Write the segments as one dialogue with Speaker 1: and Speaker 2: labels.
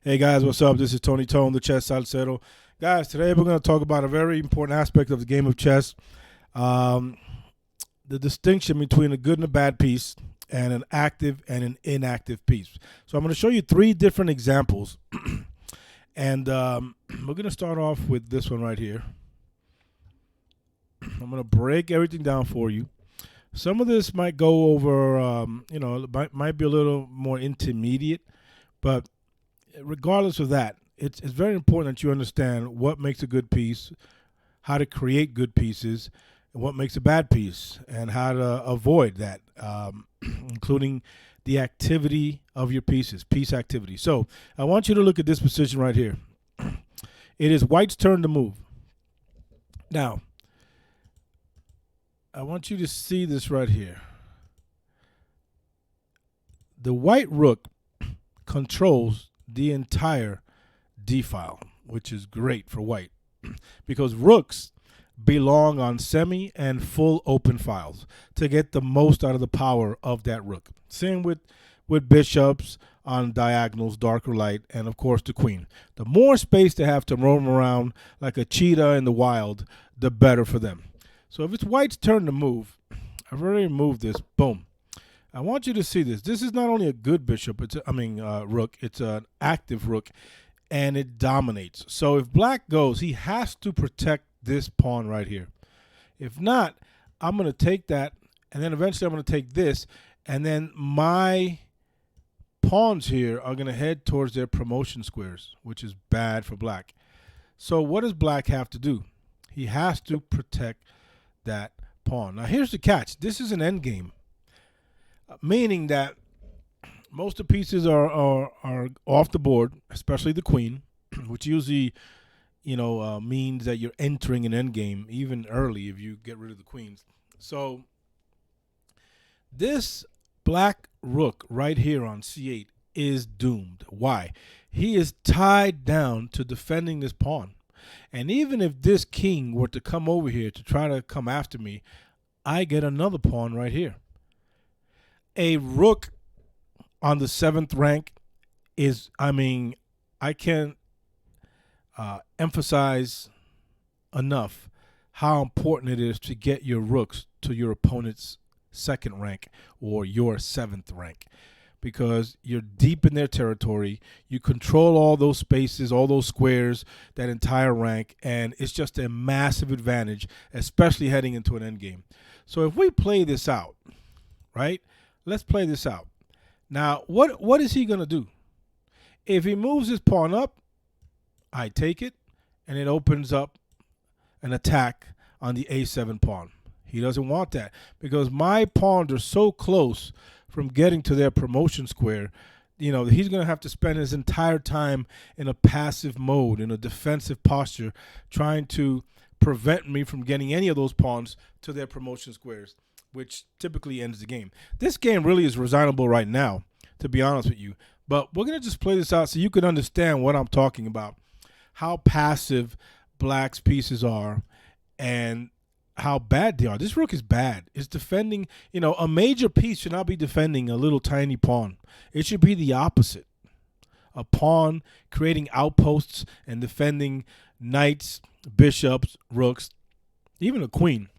Speaker 1: Hey guys, what's up? This is Tony Tone, the Chess Salsero. Guys, today we're going to talk about a very important aspect of the game of chess, um, the distinction between a good and a bad piece, and an active and an inactive piece. So I'm going to show you three different examples, and we're going to start off with this one right here. I'm going to break everything down for you. Some of this might go over, might be a little more intermediate, but regardless of that, it's very important that you understand what makes a good piece, how to create good pieces, and what makes a bad piece, and how to avoid that, including the activity of your pieces, piece activity. So I want you to look at this position right here. It is white's turn to move. Now, I want you to see this right here. The white rook controls the entire D file, which is great for white because rooks belong on semi and full open files to get the most out of the power of that rook. Same with bishops on diagonals, dark or light, and of course the queen. The more space they have to roam around like a cheetah in the wild, the better for them. So if it's white's turn to move, I've already moved this. Boom. I want you to see this. This is not only a good bishop, rook. It's an active rook, and it dominates. So if black goes, he has to protect this pawn right here. If not, I'm going to take that, and then eventually I'm going to take this, and then my pawns here are going to head towards their promotion squares, which is bad for black. So what does black have to do? He has to protect that pawn. Now here's the catch. This is an endgame. Meaning that most of the pieces are off the board, especially the queen, which usually, means that you're entering an endgame even early if you get rid of the queens. So this black rook right here on c8 is doomed. Why? He is tied down to defending this pawn. And even if this king were to come over here to try to come after me, I get another pawn right here. A rook on the 7th rank is, I can't emphasize enough how important it is to get your rooks to your opponent's 2nd rank or your 7th rank, because you're deep in their territory. You control all those spaces, all those squares, that entire rank, and it's just a massive advantage, especially heading into an endgame. So if we play this out, right? Let's play this out. Now, what is he going to do? If he moves his pawn up, I take it, and it opens up an attack on the a7 pawn. He doesn't want that because my pawns are so close from getting to their promotion square. He's going to have to spend his entire time in a passive mode, in a defensive posture, trying to prevent me from getting any of those pawns to their promotion squares, which typically ends the game. This game really is resignable right now, to be honest with you. But we're going to just play this out so you can understand what I'm talking about, how passive black's pieces are and how bad they are. This rook is bad. It's defending, a major piece should not be defending a little tiny pawn. It should be the opposite. A pawn creating outposts and defending knights, bishops, rooks, even a queen.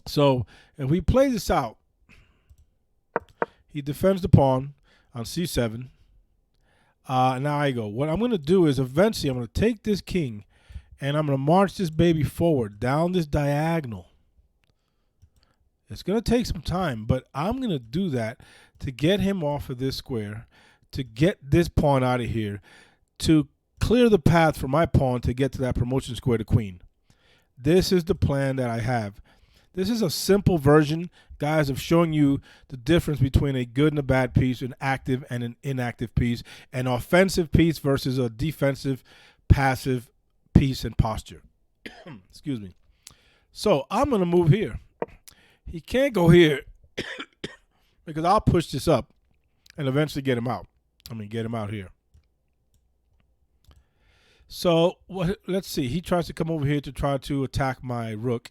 Speaker 1: So if we play this out, he defends the pawn on c7. Now I go. What I'm going to do is eventually I'm going to take this king and I'm going to march this baby forward down this diagonal. It's going to take some time, but I'm going to do that to get him off of this square, to get this pawn out of here, to clear the path for my pawn to get to that promotion square to queen. This is the plan that I have. This is a simple version, guys, of showing you the difference between a good and a bad piece, an active and an inactive piece, an offensive piece versus a defensive, passive piece and posture. Excuse me. So I'm going to move here. He can't go here because I'll push this up and eventually get him out. Get him out here. So let's see. He tries to come over here to try to attack my rook,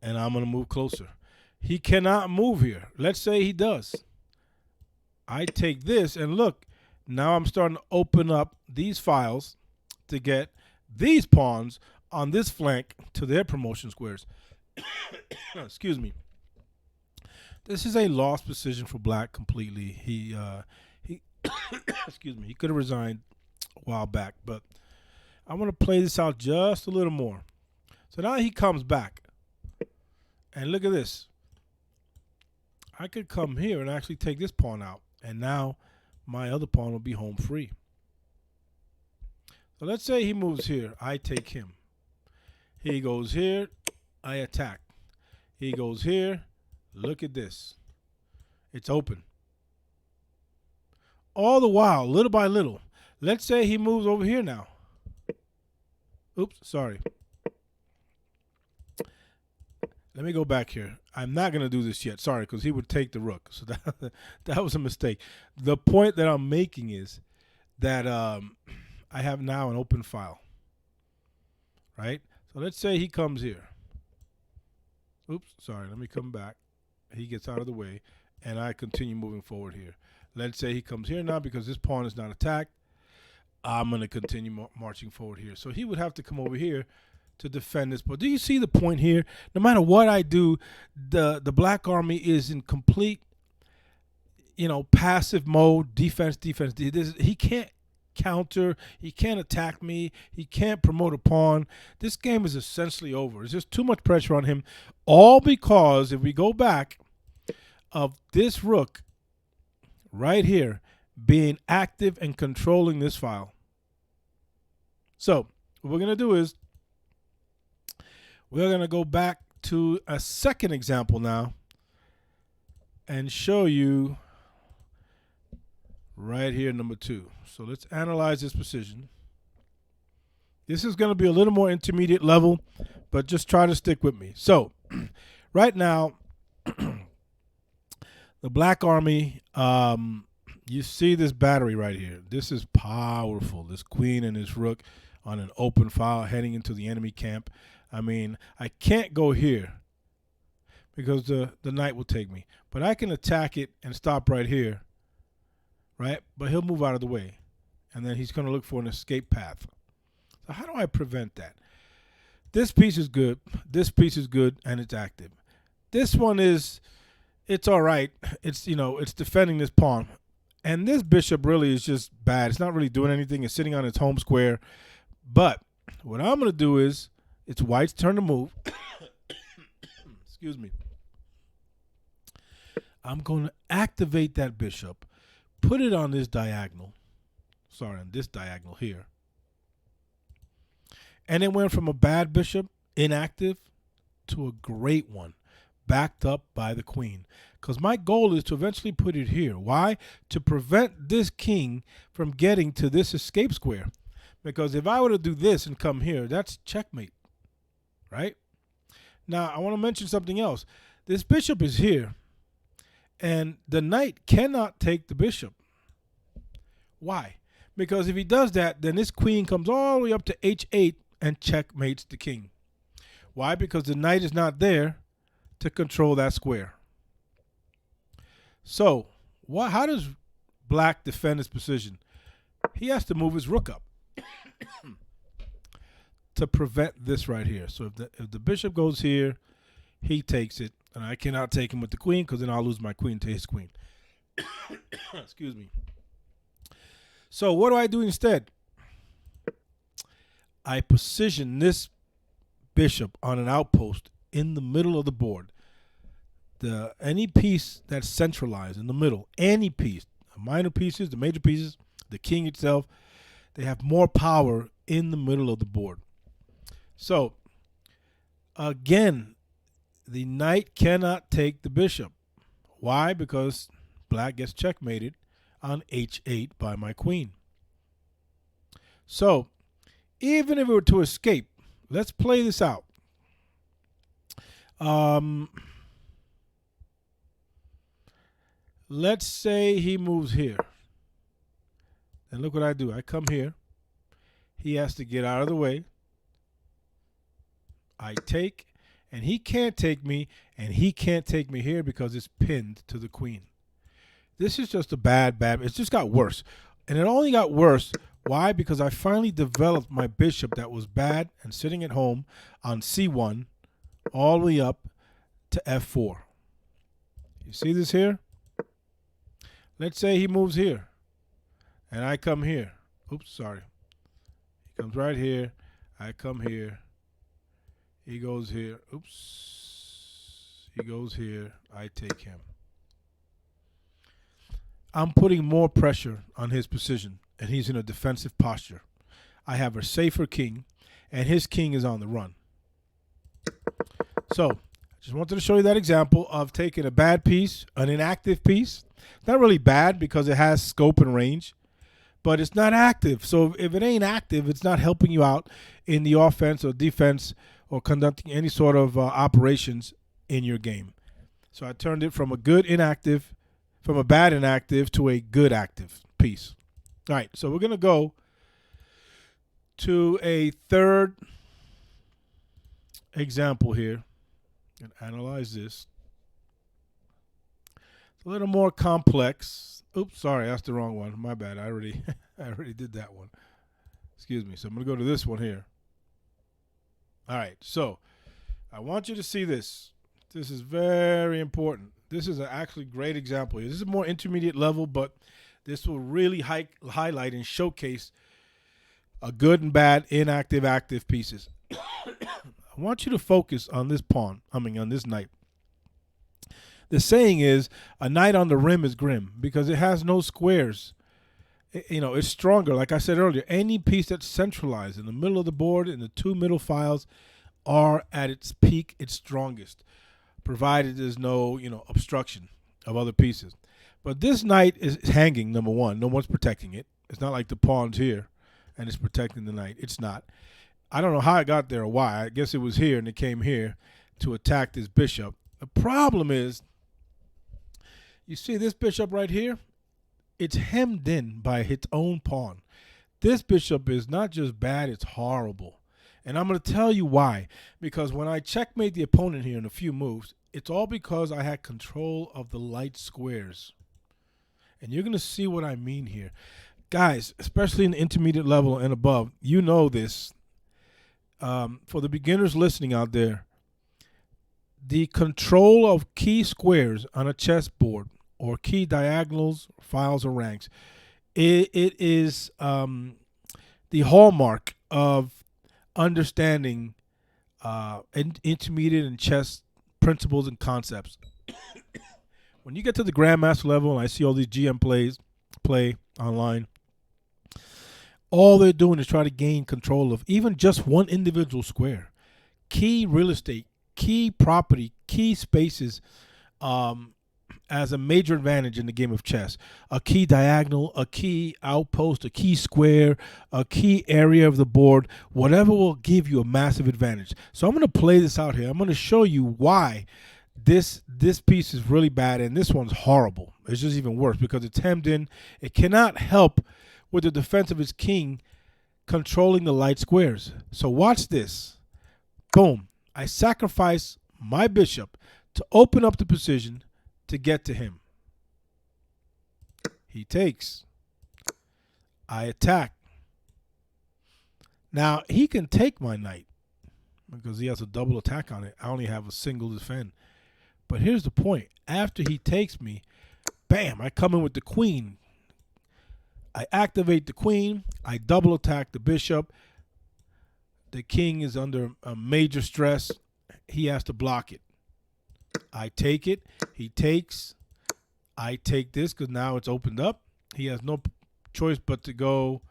Speaker 1: and I'm going to move closer. He cannot move here. Let's say he does. I take this, and look, Now I'm starting to open up these files to get these pawns on this flank to their promotion squares. Excuse me. This is a lost position for black completely. He excuse me. He could have resigned a while back, but I want to play this out just a little more. So now he comes back, and look at this. I could come here and actually take this pawn out, and now my other pawn will be home free. So let's say he moves here. I take him. He goes here. I attack. He goes here. Look at this. It's open. All the while, little by little. Let's say he moves over here now. Oops, sorry. Let me go back here. I'm not going to do this yet. Sorry, because he would take the rook. So that was a mistake. The point that I'm making is that I have now an open file. Right? So let's say he comes here. Oops, sorry. Let me come back. He gets out of the way, and I continue moving forward here. Let's say he comes here now because this pawn is not attacked. I'm going to continue marching forward here. So he would have to come over here to defend this. But do you see the point here? No matter what I do, the black army is in complete, passive mode, defense. He can't counter. He can't attack me. He can't promote a pawn. This game is essentially over. There's just too much pressure on him. All because, if we go back, of this rook right here being active and controlling this file. So what we're going to do is we're going to go back to a second example now and show you right here, number 2. So let's analyze this position. This is going to be a little more intermediate level, but just try to stick with me. So right now, the black army, you see this battery right here. This is powerful. This queen and this rook on an open file heading into the enemy camp. I mean, I can't go here because the knight will take me. But I can attack it and stop right here, right? But he'll move out of the way. And then he's going to look for an escape path. So how do I prevent that? This piece is good. This piece is good, and it's active. This one is... it's all right. It's, it's defending this pawn. And this bishop really is just bad. It's not really doing anything. It's sitting on its home square. But what I'm going to do is, it's white's turn to move. Excuse me. I'm going to activate that bishop, put it on this diagonal. Sorry, on this diagonal here. And it went from a bad bishop, inactive, to a great one, backed up by the queen. Because my goal is to eventually put it here. Why? To prevent this king from getting to this escape square. Because if I were to do this and come here, that's checkmate. Right? Now, I want to mention something else. This bishop is here. And the knight cannot take the bishop. Why? Because if he does that, then this queen comes all the way up to h8 and checkmates the king. Why? Because the knight is not there to control that square. So, how does black defend his position? He has to move his rook up to prevent this right here. So if the bishop goes here, he takes it, and I cannot take him with the queen because then I'll lose my queen to his queen. Excuse me. So what do I do instead? I position this bishop on an outpost in the middle of the board. Any piece that's centralized in the middle, any piece, the minor pieces, the major pieces, the king itself, they have more power in the middle of the board. So, again, the knight cannot take the bishop. Why? Because black gets checkmated on h8 by my queen. So, even if it were to escape, let's play this out. Let's say he moves here. And look what I do. I come here. He has to get out of the way. I take, and he can't take me, and he can't take me here because it's pinned to the queen. This is just a bad. It's just got worse. And it only got worse. Why? Because I finally developed my bishop that was bad and sitting at home on c1 all the way up to f4. You see this here? Let's say he moves here and I come here. Oops, sorry. He comes right here. I come here. He goes here. Oops. He goes here. I take him. I'm putting more pressure on his position, and he's in a defensive posture. I have a safer king, and his king is on the run. So, I just wanted to show you that example of taking a bad piece, an inactive piece. It's not really bad because it has scope and range, but it's not active. So if it ain't active, it's not helping you out in the offense or defense or conducting any sort of operations in your game. So I turned it from a bad inactive to a good active piece. All right, so we're going to go to a third example here and analyze this. It's a little more complex. Oops, sorry, that's the wrong one. My bad. I already did that one. Excuse me. So I'm going to go to this one here. All right, so I want you to see this. This is very important. This is an actually great example here. This is a more intermediate level, but this will really highlight and showcase a good and bad, inactive, active pieces. I want you to focus on this pawn, on this knight. The saying is, a knight on the rim is grim because it has no squares. It's stronger. Like I said earlier, any piece that's centralized in the middle of the board and the two middle files are at its peak, its strongest, provided there's no, obstruction of other pieces. But this knight is hanging, number one. No one's protecting it. It's not like the pawn's here and it's protecting the knight. It's not. I don't know how it got there or why. I guess it was here and it came here to attack this bishop. The problem is, you see this bishop right here? It's hemmed in by its own pawn. This bishop is not just bad, it's horrible. And I'm going to tell you why. Because when I checkmate the opponent here in a few moves, it's all because I had control of the light squares. And you're going to see what I mean here. Guys, especially in the intermediate level and above, you know this. For the beginners listening out there, the control of key squares on a chessboard or key diagonals, files, or ranks, it is the hallmark of understanding intermediate and chess principles and concepts. When you get to the grandmaster level, and I see all these GM play online, all they're doing is try to gain control of even just one individual square, key real estate, key property, key spaces, as a major advantage in the game of chess. A key diagonal, a key outpost, a key square, a key area of the board, whatever will give you a massive advantage. So I'm going to play this out here. I'm going to show you why this piece is really bad and this one's horrible. It's just even worse because it's hemmed in. It cannot help with the defense of its king controlling the light squares. So watch this. Boom. I sacrifice my bishop to open up the position to get to him. He takes. I attack. Now, he can take my knight because he has a double attack on it. I only have a single defend. But here's the point. After he takes me, bam, I come in with the queen. I activate the queen. I double attack the bishop. The king is under a major stress. He has to block it. I take it. He takes. I take this because now it's opened up. He has no choice but to go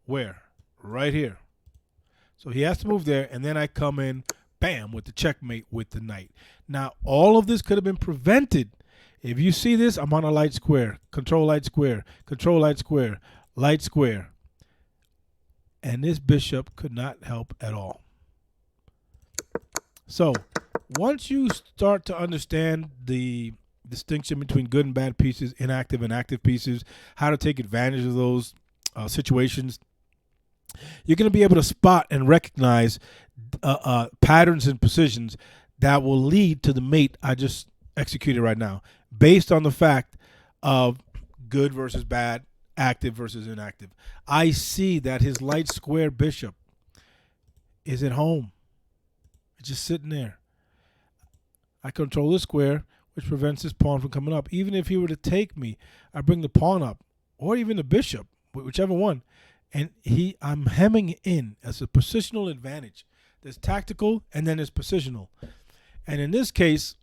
Speaker 1: where? Right here. So he has to move there, and then I come in, bam, with the checkmate with the knight. Now, all of this could have been prevented. If you see this, I'm on a light square. Control light square. Control light square. Light square. And this bishop could not help at all. So, once you start to understand the distinction between good and bad pieces, inactive and active pieces, how to take advantage of those situations, you're going to be able to spot and recognize patterns and positions that will lead to the mate I just executed right now, based on the fact of good versus bad, active versus inactive. I see that his light square bishop is at home. It's just sitting there. I control this square, which prevents this pawn from coming up. Even if he were to take me, I bring the pawn up, or even the bishop, whichever one, and I'm hemming in as a positional advantage. There's tactical, and then there's positional. And in this case,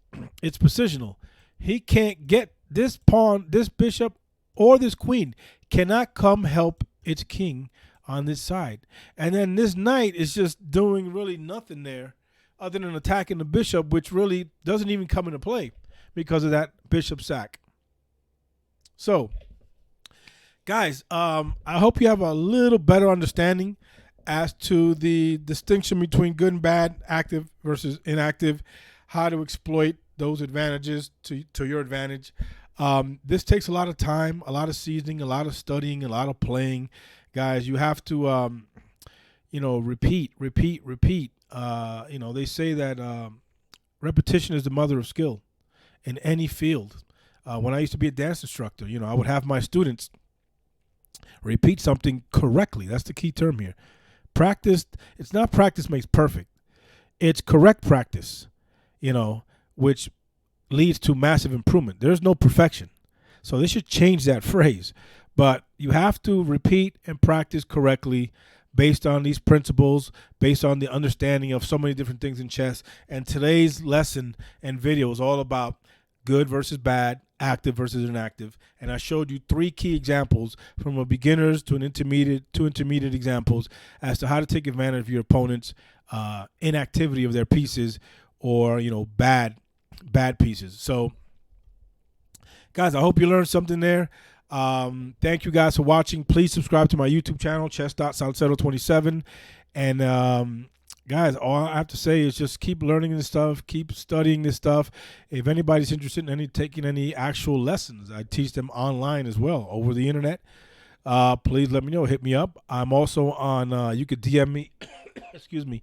Speaker 1: it's positional. He can't get this pawn, this bishop, or this queen cannot come help its king on this side. And then this knight is just doing really nothing there other than attacking the bishop, which really doesn't even come into play because of that bishop sack. So, guys, I hope you have a little better understanding as to the distinction between good and bad, active versus inactive, how to exploit those advantages to your advantage. This takes a lot of time, a lot of seasoning, a lot of studying, a lot of playing. Guys, you have to, repeat. They say that repetition is the mother of skill in any field. When I used to be a dance instructor, I would have my students repeat something correctly. That's the key term here. Practice. It's not practice makes perfect. It's correct practice, which leads to massive improvement. There's no perfection. So they should change that phrase. But you have to repeat and practice correctly based on these principles, based on the understanding of so many different things in chess. And today's lesson and video is all about good versus bad, active versus inactive. And I showed you 3 key examples from a beginners to an intermediate examples as to how to take advantage of your opponent's inactivity of their pieces or, bad pieces. So, guys, I hope you learned something there. Thank you guys for watching. Please subscribe to my YouTube channel, chess.salcedo27. And guys, all I have to say is just keep learning this stuff, keep studying this stuff. If anybody's interested in taking any actual lessons, I teach them online as well over the internet. Please let me know. Hit me up. I'm also on, you could DM me, excuse me,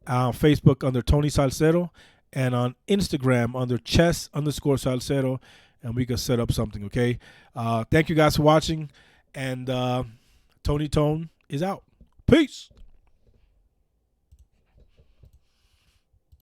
Speaker 1: Facebook under Tony Salcedo and on Instagram under chess_Salcedo. And we can set up something, okay? Thank you guys for watching. And Tony Tone is out. Peace.